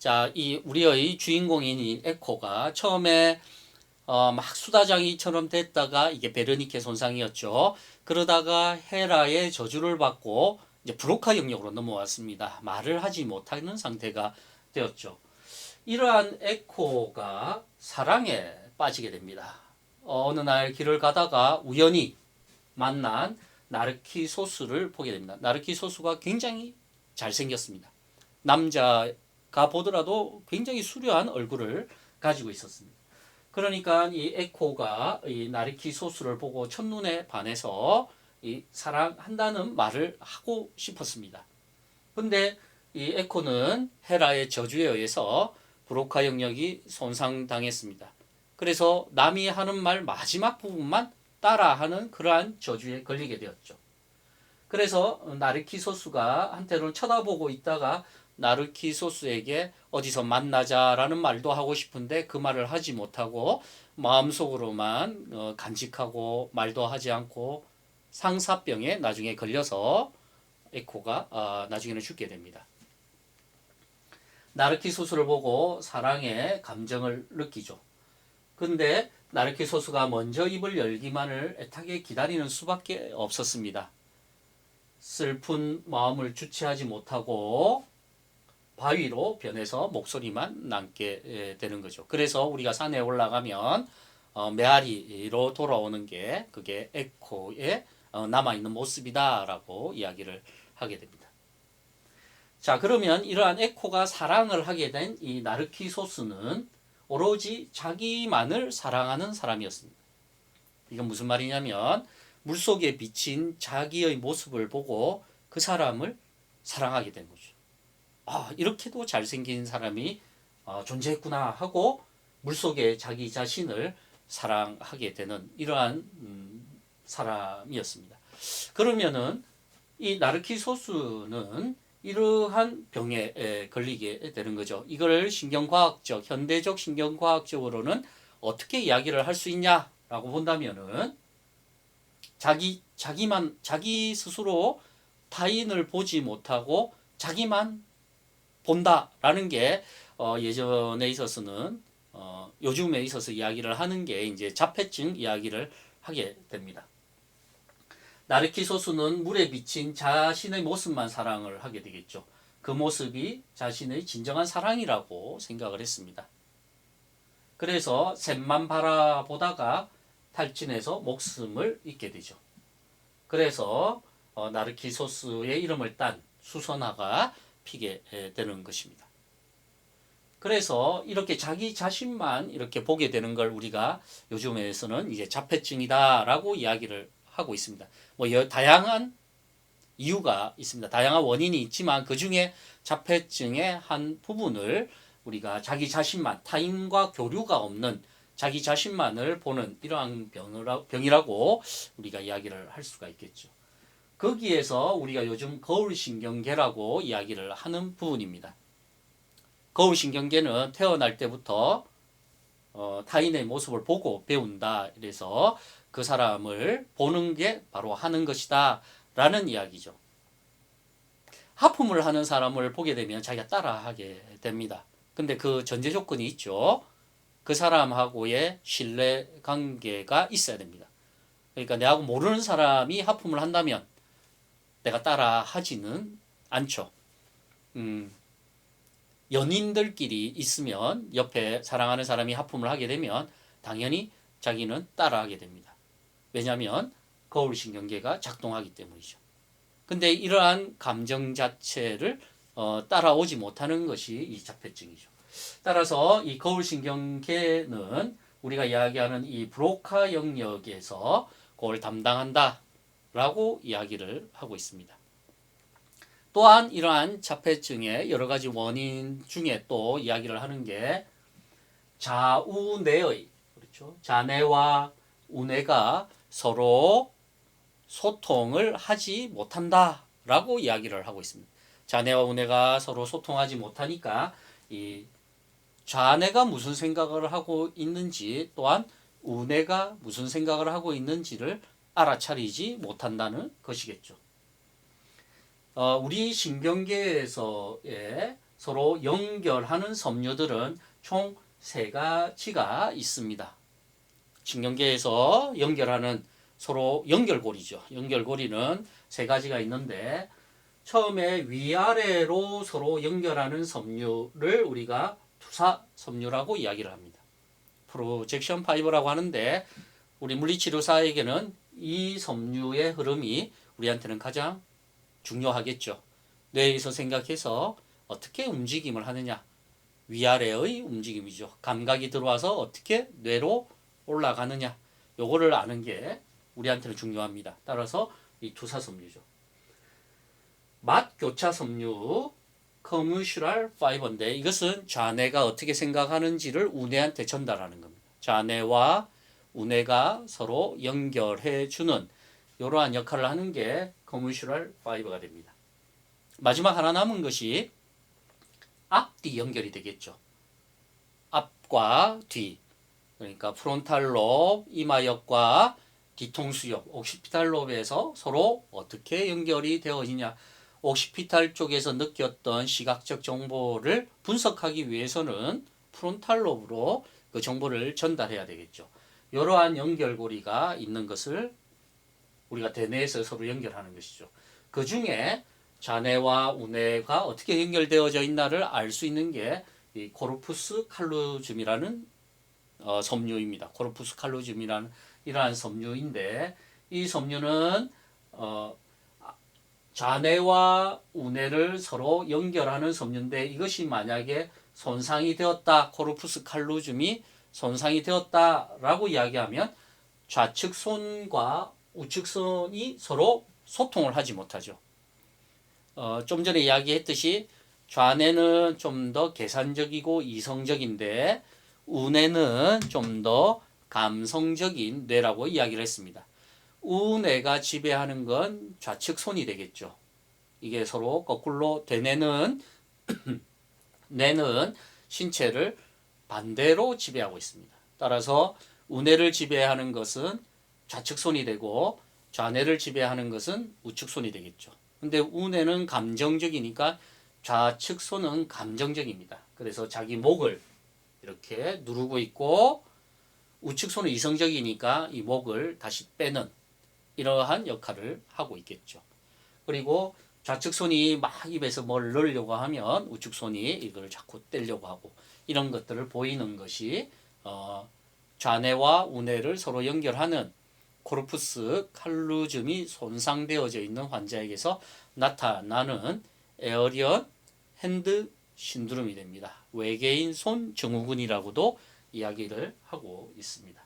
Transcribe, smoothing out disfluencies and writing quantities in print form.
자, 이 우리의 주인공인 이 에코가 처음에 막 수다장이처럼 됐다가 이게 베르니케 손상이었죠. 그러다가 헤라의 저주를 받고 이제 브로카 영역으로 넘어왔습니다. 말을 하지 못하는 상태가 되었죠. 이러한 에코가 사랑에 빠지게 됩니다. 어느 날 길을 가다가 우연히 만난 나르키소스를 보게 됩니다. 나르키소스가 굉장히 잘생겼습니다. 남자가 보더라도 굉장히 수려한 얼굴을 가지고 있었습니다. 그러니까 이 에코가 이 나르키소스를 보고 첫눈에 반해서 이 사랑한다는 말을 하고 싶었습니다. 근데 이 에코는 헤라의 저주에 의해서 브로카 영역이 손상당했습니다. 그래서 남이 하는 말 마지막 부분만 따라하는 그러한 저주에 걸리게 되었죠. 그래서 나르키소스가 한때는 쳐다보고 있다가 나르키소스에게 어디서 만나자라는 말도 하고 싶은데 그 말을 하지 못하고 마음속으로만 간직하고 말도 하지 않고 상사병에 나중에 걸려서 에코가 나중에는 죽게 됩니다. 나르키소스를 보고 사랑의 감정을 느끼죠. 근데 나르키소스가 먼저 입을 열기만을 애타게 기다리는 수밖에 없었습니다. 슬픈 마음을 주체하지 못하고 바위로 변해서 목소리만 남게 되는 거죠. 그래서 우리가 산에 올라가면 메아리로 돌아오는 게 그게 에코의 남아있는 모습이다라고 이야기를 하게 됩니다. 자, 그러면 이러한 에코가 사랑을 하게 된 이 나르키소스는 오로지 자기만을 사랑하는 사람이었습니다. 이건 무슨 말이냐면 물속에 비친 자기의 모습을 보고 그 사람을 사랑하게 된 거죠. 아, 이렇게도 잘생긴 사람이 존재했구나 하고 물속에 자기 자신을 사랑하게 되는 이러한 사람이었습니다. 그러면은 이 나르키소스는 이러한 병에 걸리게 되는 거죠. 이걸 현대적 신경과학적으로는 어떻게 이야기를 할 수 있냐라고 본다면은 자기 스스로 타인을 보지 못하고 자기만 본다라는 게 예전에 있어서는 요즘에 있어서 이야기를 하는 게 이제 자폐증 이야기를 하게 됩니다. 나르키소스는 물에 비친 자신의 모습만 사랑을 하게 되겠죠. 그 모습이 자신의 진정한 사랑이라고 생각을 했습니다. 그래서 샘만 바라보다가 탈진해서 목숨을 잃게 되죠. 그래서 나르키소스의 이름을 딴 수선화가 피게 되는 것입니다. 그래서 이렇게 자기 자신만 이렇게 보게 되는 걸 우리가 요즘에서는 이제 자폐증이다라고 이야기를 하고 있습니다. 뭐 다양한 이유가 있습니다. 다양한 원인이 있지만 그 중에 자폐증의 한 부분을 우리가 자기 자신만 타인과 교류가 없는 자기 자신만을 보는 이러한 병이라고 우리가 이야기를 할 수가 있겠죠. 거기에서 우리가 요즘 거울신경계라고 이야기를 하는 부분입니다. 거울신경계는 태어날 때부터 타인의 모습을 보고 배운다. 그래서 그 사람을 보는 게 바로 하는 것이다. 라는 이야기죠. 하품을 하는 사람을 보게 되면 자기가 따라하게 됩니다. 근데 그 전제 조건이 있죠. 그 사람하고의 신뢰 관계가 있어야 됩니다. 그러니까 내하고 모르는 사람이 하품을 한다면 내가 따라 하지는 않죠. 연인들끼리 있으면 옆에 사랑하는 사람이 하품을 하게 되면 당연히 자기는 따라하게 됩니다. 왜냐하면 거울신경계가 작동하기 때문이죠. 근데 이러한 감정 자체를 따라오지 못하는 것이 이 자폐증이죠. 따라서 이 거울신경계는 우리가 이야기하는 이 브로카 영역에서 그걸 담당한다라고 이야기를 하고 있습니다. 또한 이러한 자폐증의 여러 가지 원인 중에 또 이야기를 하는 게 좌우뇌의 그렇죠. 자뇌와 우뇌가 서로 소통을 하지 못한다라고 이야기를 하고 있습니다. 자뇌와 우뇌가 서로 소통하지 못하니까 이 좌뇌가 무슨 생각을 하고 있는지 또한 우뇌가 무슨 생각을 하고 있는지를 알아차리지 못한다는 것이겠죠. 우리 신경계에서의 서로 연결하는 섬유들은 총 3가지가 있습니다. 신경계에서 연결하는 서로 연결고리죠. 연결고리는 3가지가 있는데 처음에 위아래로 서로 연결하는 섬유를 우리가 투사 섬유라고 이야기를 합니다. 프로젝션 파이버라고 하는데 우리 물리치료사에게는 이 섬유의 흐름이 우리한테는 가장 중요하겠죠. 뇌에서 생각해서 어떻게 움직임을 하느냐. 위아래의 움직임이죠. 감각이 들어와서 어떻게 뇌로 올라가느냐. 요거를 아는 게 우리한테는 중요합니다. 따라서 이 투사 섬유죠. 맛교차 섬유, 커뮤슈럴 파이버인데 이것은 좌뇌가 어떻게 생각하는지를 우뇌한테 전달하는 겁니다. 좌뇌와 우뇌가 서로 연결해 주는 이러한 역할을 하는 게 커뮤슈럴 파이버가 됩니다. 마지막 하나 남은 것이 앞뒤 연결이 되겠죠. 앞과 뒤, 그러니까 프론탈 롭, 이마역과 뒤통수역, 옥시피탈 롭에서 서로 어떻게 연결이 되어 있냐. 옥시피탈 쪽에서 느꼈던 시각적 정보를 분석하기 위해서는 프론탈 롭으로 그 정보를 전달해야 되겠죠. 이러한 연결고리가 있는 것을 우리가 대뇌에서 서로 연결하는 것이죠. 그 중에 좌뇌와 우뇌가 어떻게 연결되어져 있나를 알 수 있는 게 이 코르푸스 칼루즘이라는 섬유입니다. 코르푸스 칼루즘이라는 이러한 섬유인데 이 섬유는 좌뇌와 우뇌를 서로 연결하는 섬유인데 이것이 만약에 손상이 되었다, 코르푸스 칼루즘이 손상이 되었다라고 이야기하면 좌측손과 우측손이 서로 소통을 하지 못하죠. 좀 전에 이야기했듯이 좌뇌는 좀 더 계산적이고 이성적인데 우뇌는 좀 더 감성적인 뇌라고 이야기를 했습니다. 우뇌가 지배하는 건 좌측손이 되겠죠. 이게 서로 거꾸로 대뇌는 뇌는 신체를 반대로 지배하고 있습니다. 따라서 우뇌를 지배하는 것은 좌측손이 되고 좌뇌를 지배하는 것은 우측손이 되겠죠. 근데 우뇌는 감정적이니까 좌측손은 감정적입니다. 그래서 자기 목을 이렇게 누르고 있고 우측손은 이성적이니까 이 목을 다시 빼는 이러한 역할을 하고 있겠죠. 그리고 좌측손이 막 입에서 뭘 넣으려고 하면 우측손이 이걸 자꾸 떼려고 하고 이런 것들을 보이는 것이 좌뇌와 우뇌를 서로 연결하는 코르푸스 칼루즘이 손상되어져 있는 환자에게서 나타나는 에어리언 핸드 신드롬이 됩니다. 외계인 손 증후군이라고도 이야기를 하고 있습니다.